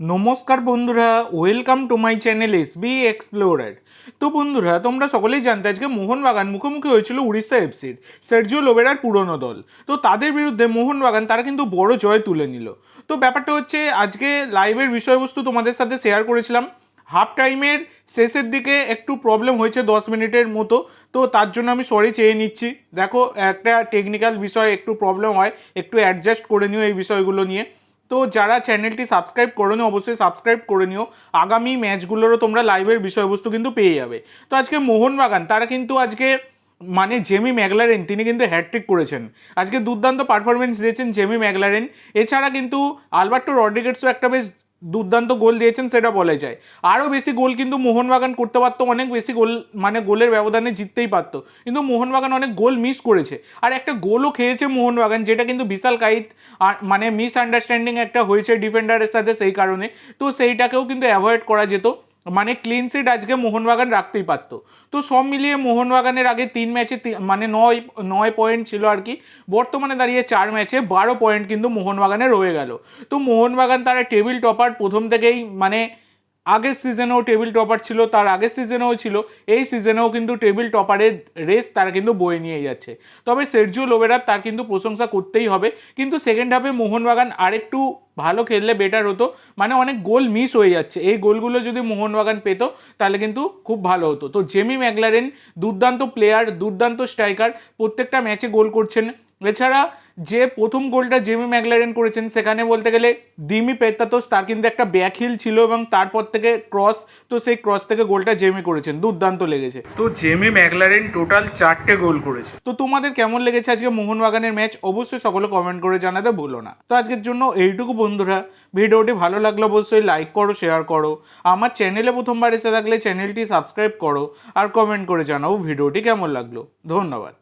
নমস্কার বন্ধুরা, welcome to my channel SB explorer. তো বন্ধুরা, তোমরা সকলেই জানতে আজকে মোহনবাগান মুখোমুখি হয়েছিল উড়িষ্যা এফসির, সের্জিও লোবেরার পুরনো দল। তো তাদের বিরুদ্ধে মোহনবাগান তারা কিন্তু বড় জয় তুলে নিল। তো ব্যাপারটা হচ্ছে, আজকে লাইভের বিষয়বস্তু তোমাদের সাথে শেয়ার করেছিলাম। হাফ টাইমের শেষের দিকে একটু প্রবলেম হয়েছে 10 মিনিটের মতো, তো তার জন্য আমি সরি চেয়ে নিচ্ছি। দেখো, একটা টেকনিক্যাল বিষয় একটু প্রবলেম হয়, একটু অ্যাডজাস্ট করে নিও এই বিষয়গুলো নিয়ে। তো যারা চ্যানেলটি সাবস্ক্রাইব করে নিও অবশ্যই সাবস্ক্রাইব করে নিও, আগামী ম্যাচগুলোরও তোমরা লাইভের বিষয়বস্তু কিন্তু পেয়ে যাবে। তো আজকে মোহনবাগান তারা কিন্তু আজকে মানে জেমি ম্যাকলারেন তিনি কিন্তু হ্যাটট্রিক করেছেন। আজকে দুর্দান্ত পারফরমেন্স দিয়েছেন জেমি ম্যাকলারেন। এছাড়া কিন্তু আলবার্টো রড্রিগেজও একটা বেশ দুর্দান্ত গোল দিয়েছেন, সেটা বলা যায়। আরও বেশি গোল কিন্তু মোহনবাগান করতে পারতো, অনেক বেশি গোল, মানে গোলের ব্যবধানে জিততেই পারতো, কিন্তু মোহনবাগান অনেক গোল মিস করেছে। আর একটা গোলও খেয়েছে মোহনবাগান, যেটা কিন্তু বিশাল কাইত আর মানে মিসআন্ডারস্ট্যান্ডিং একটা হয়েছে ডিফেন্ডারের সাথে, সেই কারণে। তো সেইটাকেও কিন্তু অ্যাভয়েড করা যেত, মানে ক্লিন শিট আজকে মোহনবাগান রাখতেই পারতো। তো সব মিলিয়ে মোহনবাগানের আগে 3 ম্যাচে মানে নয় পয়েন্ট ছিল আর কি। বর্তমানে দাঁড়িয়ে 4 ম্যাচে 12 পয়েন্ট কিন্তু মোহনবাগানে রয়ে গেল। তো মোহনবাগান তারা টেবিল টপার প্রথম থেকেই, মানে আগের সিজনেও টেবিল টপার ছিল, তার আগের সিজনেও ছিল, এই সিজনেও কিন্তু টেবিল টপারের রেস তারা কিন্তু বয়ে নিয়ে যাচ্ছে। তবে সের্জিও লোবেরার তার কিন্তু প্রশংসা করতেই হবে, কিন্তু সেকেন্ড হাফে মোহনবাগান আরেকটু ভালো খেললে বেটার হতো। মানে অনেক গোল মিস হয়ে যাচ্ছে, এই গোলগুলো যদি মোহনবাগান পেত তাহলে কিন্তু খুব ভালো হতো। তো জেমি ম্যাকলারেন দুর্দান্ত প্লেয়ার, দুর্দান্ত স্ট্রাইকার, প্রত্যেকটা ম্যাচে গোল করছেন। এছাড়া যে প্রথম গোলটা জেমি ম্যাকলারেন করেছেন, সেখানে বলতে গেলে দিমি পেত্তাতোস তার কিন্তু একটা ব্যাক হিল ছিল এবং তারপর থেকে ক্রস, তো সেই ক্রস থেকে গোলটা জেমি করেছেন, দুর্দান্ত লেগেছে। তো জেমি ম্যাকলারেন টোটাল 4টে গোল করেছে। তো তোমাদের কেমন লেগেছে আজকে মোহনবাগানের ম্যাচ অবশ্যই সকলে কমেন্ট করে জানাতে ভুলো না। তো আজকের জন্য এইটুকু বন্ধুরা, ভিডিওটি ভালো লাগলে অবশ্যই লাইক করো, শেয়ার করো, আমার চ্যানেলে প্রথমবার এসে থাকলে চ্যানেলটি সাবস্ক্রাইব করো, আর কমেন্ট করে জানাও ভিডিওটি কেমন লাগলো। ধন্যবাদ।